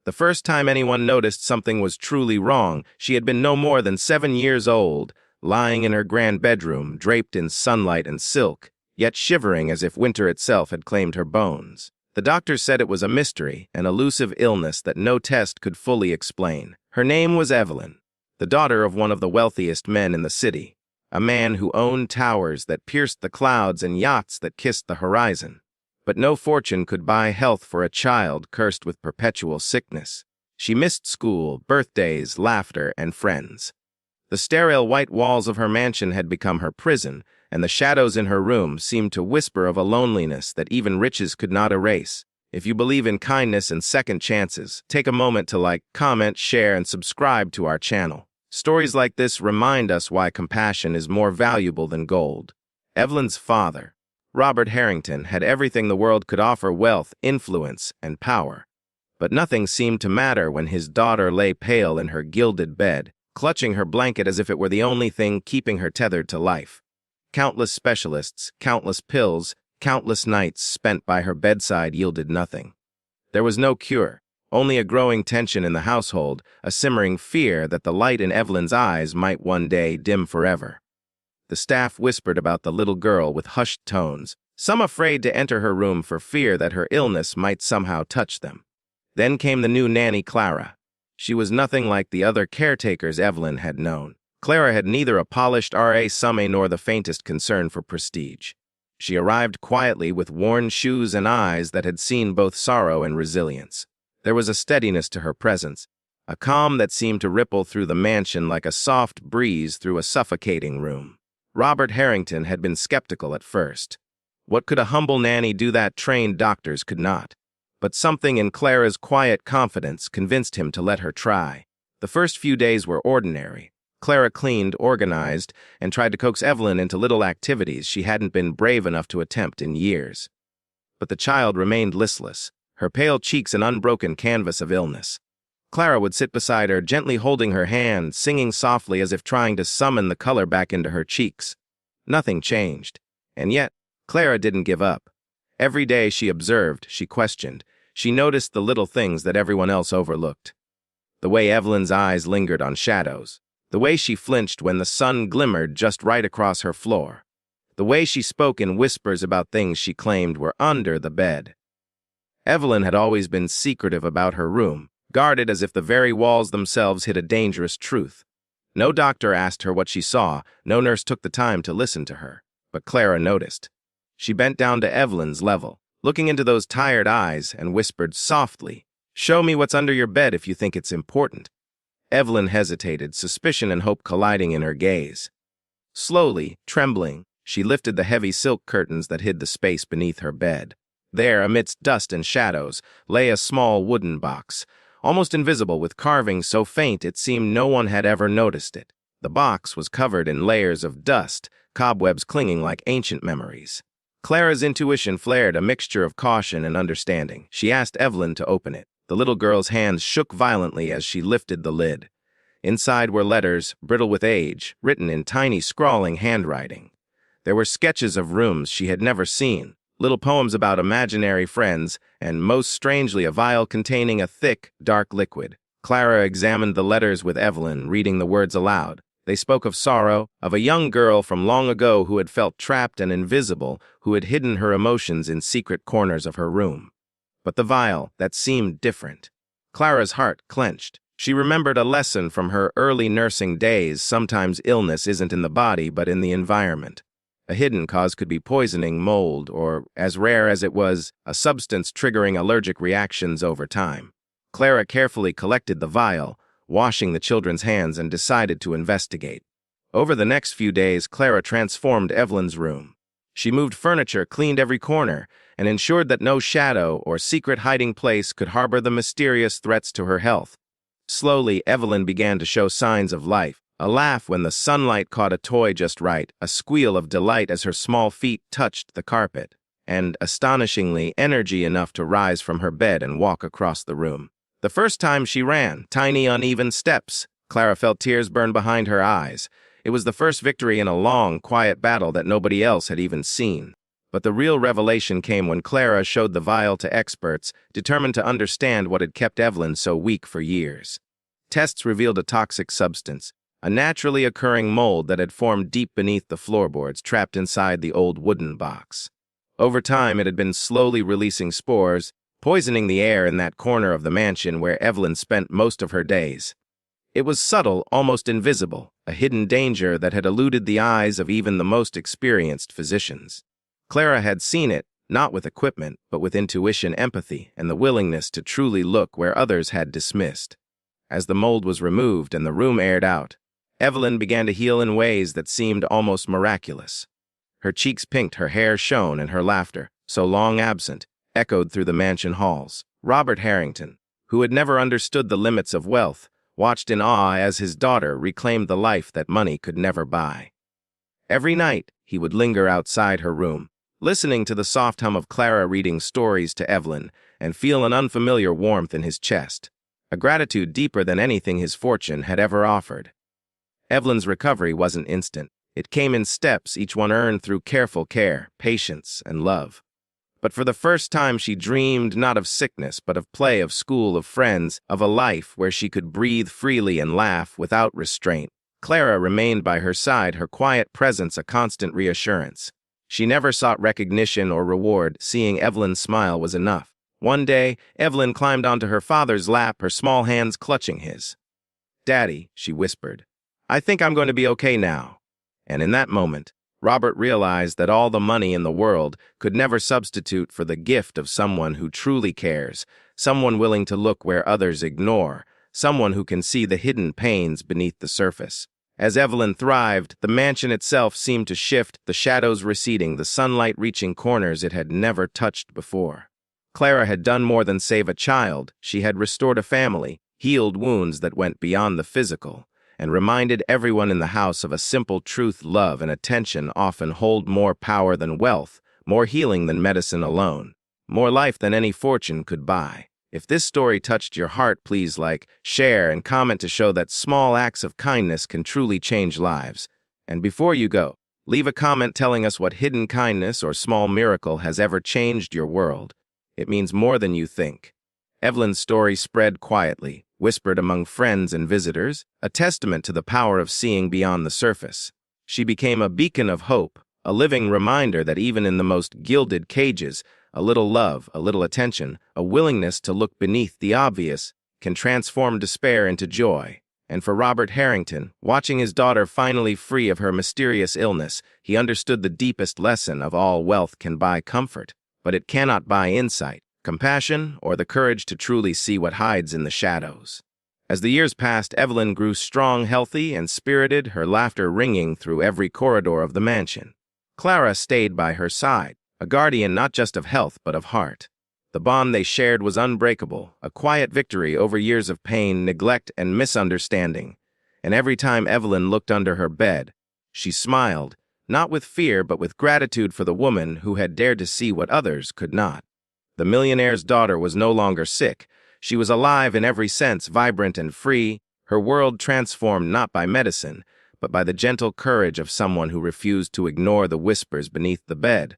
The first time anyone noticed something was truly wrong, she had been no more than 7 years old, lying in her grand bedroom, draped in sunlight and silk, yet shivering as if winter itself had claimed her bones. The doctor said it was a mystery, an elusive illness that no test could fully explain. Her name was Evelyn, the daughter of one of the wealthiest men in the city, a man who owned towers that pierced the clouds and yachts that kissed the horizon. But no fortune could buy health for a child cursed with perpetual sickness. She missed school, birthdays, laughter, and friends. The sterile white walls of her mansion had become her prison, and the shadows in her room seemed to whisper of a loneliness that even riches could not erase. If you believe in kindness and second chances, take a moment to like, comment, share, and subscribe to our channel. Stories like this remind us why compassion is more valuable than gold. Evelyn's father, Robert Harrington, had everything the world could offer: wealth, influence, and power. But nothing seemed to matter when his daughter lay pale in her gilded bed, clutching her blanket as if it were the only thing keeping her tethered to life. Countless specialists, countless pills, countless nights spent by her bedside yielded nothing. There was no cure, only a growing tension in the household, a simmering fear that the light in Evelyn's eyes might one day dim forever. The staff whispered about the little girl with hushed tones, some afraid to enter her room for fear that her illness might somehow touch them. Then came the new nanny, Clara. She was nothing like the other caretakers Evelyn had known. Clara had neither a polished RA nor the faintest concern for prestige. She arrived quietly with worn shoes and eyes that had seen both sorrow and resilience. There was a steadiness to her presence, a calm that seemed to ripple through the mansion like a soft breeze through a suffocating room. Robert Harrington had been skeptical at first. What could a humble nanny do that trained doctors could not? But something in Clara's quiet confidence convinced him to let her try. The first few days were ordinary. Clara cleaned, organized, and tried to coax Evelyn into little activities she hadn't been brave enough to attempt in years. But the child remained listless, her pale cheeks an unbroken canvas of illness. Clara would sit beside her, gently holding her hand, singing softly as if trying to summon the color back into her cheeks. Nothing changed, and yet Clara didn't give up. Every day she observed, she questioned, she noticed the little things that everyone else overlooked. The way Evelyn's eyes lingered on shadows, the way she flinched when the sun glimmered just right across her floor, the way she spoke in whispers about things she claimed were under the bed. Evelyn had always been secretive about her room, guarded as if the very walls themselves hid a dangerous truth. No doctor asked her what she saw, no nurse took the time to listen to her, but Clara noticed. She bent down to Evelyn's level, looking into those tired eyes, and whispered softly, "Show me what's under your bed if you think it's important." Evelyn hesitated, suspicion and hope colliding in her gaze. Slowly, trembling, she lifted the heavy silk curtains that hid the space beneath her bed. There, amidst dust and shadows, lay a small wooden box, almost invisible with carvings so faint it seemed no one had ever noticed it. The box was covered in layers of dust, cobwebs clinging like ancient memories. Clara's intuition flared, a mixture of caution and understanding. She asked Evelyn to open it. The little girl's hands shook violently as she lifted the lid. Inside were letters, brittle with age, written in tiny scrawling handwriting. There were sketches of rooms she had never seen, little poems about imaginary friends, and most strangely a vial containing a thick, dark liquid. Clara examined the letters with Evelyn, reading the words aloud. They spoke of sorrow, of a young girl from long ago who had felt trapped and invisible, who had hidden her emotions in secret corners of her room. But the vial, that seemed different. Clara's heart clenched. She remembered a lesson from her early nursing days: sometimes illness isn't in the body but in the environment. A hidden cause could be poisoning, mold, or, as rare as it was, a substance triggering allergic reactions over time. Clara carefully collected the vial, washing the children's hands, and decided to investigate. Over the next few days, Clara transformed Evelyn's room. She moved furniture, cleaned every corner, and ensured that no shadow or secret hiding place could harbor the mysterious threats to her health. Slowly, Evelyn began to show signs of life. A laugh when the sunlight caught a toy just right, a squeal of delight as her small feet touched the carpet, and, astonishingly, energy enough to rise from her bed and walk across the room. The first time she ran, tiny uneven steps. Clara felt tears burn behind her eyes. It was the first victory in a long, quiet battle that nobody else had even seen. But the real revelation came when Clara showed the vial to experts, determined to understand what had kept Evelyn so weak for years. Tests revealed a toxic substance, a naturally occurring mold that had formed deep beneath the floorboards trapped inside the old wooden box. Over time, it had been slowly releasing spores, poisoning the air in that corner of the mansion where Evelyn spent most of her days. It was subtle, almost invisible, a hidden danger that had eluded the eyes of even the most experienced physicians. Clara had seen it, not with equipment, but with intuition, empathy, and the willingness to truly look where others had dismissed. As the mold was removed and the room aired out, Evelyn began to heal in ways that seemed almost miraculous. Her cheeks pinked, her hair shone, and her laughter, so long absent, echoed through the mansion halls. Robert Harrington, who had never understood the limits of wealth, watched in awe as his daughter reclaimed the life that money could never buy. Every night, he would linger outside her room, listening to the soft hum of Clara reading stories to Evelyn, and feel an unfamiliar warmth in his chest, a gratitude deeper than anything his fortune had ever offered. Evelyn's recovery wasn't instant. It came in steps, each one earned through careful care, patience, and love. But for the first time she dreamed not of sickness, but of play, of school, of friends, of a life where she could breathe freely and laugh without restraint. Clara remained by her side, her quiet presence a constant reassurance. She never sought recognition or reward. Seeing Evelyn smile was enough. One day, Evelyn climbed onto her father's lap, her small hands clutching his. "Daddy," she whispered, "I think I'm going to be okay now." And in that moment, Robert realized that all the money in the world could never substitute for the gift of someone who truly cares, someone willing to look where others ignore, someone who can see the hidden pains beneath the surface. As Evelyn thrived, the mansion itself seemed to shift, the shadows receding, the sunlight reaching corners it had never touched before. Clara had done more than save a child. She had restored a family, healed wounds that went beyond the physical, and reminded everyone in the house of a simple truth: love and attention often hold more power than wealth, more healing than medicine alone, more life than any fortune could buy. If this story touched your heart, please like, share, and comment to show that small acts of kindness can truly change lives. And before you go, leave a comment telling us what hidden kindness or small miracle has ever changed your world. It means more than you think. Evelyn's story spread quietly, whispered among friends and visitors, a testament to the power of seeing beyond the surface. She became a beacon of hope, a living reminder that even in the most gilded cages, a little love, a little attention, a willingness to look beneath the obvious can transform despair into joy. And for Robert Harrington, watching his daughter finally free of her mysterious illness, he understood the deepest lesson of all: wealth can buy comfort, but it cannot buy insight, compassion, or the courage to truly see what hides in the shadows. As the years passed, Evelyn grew strong, healthy, and spirited, her laughter ringing through every corridor of the mansion. Clara stayed by her side, a guardian not just of health but of heart. The bond they shared was unbreakable, a quiet victory over years of pain, neglect, and misunderstanding. And every time Evelyn looked under her bed, she smiled, not with fear but with gratitude for the woman who had dared to see what others could not. The millionaire's daughter was no longer sick. She was alive in every sense, vibrant and free, her world transformed not by medicine, but by the gentle courage of someone who refused to ignore the whispers beneath the bed.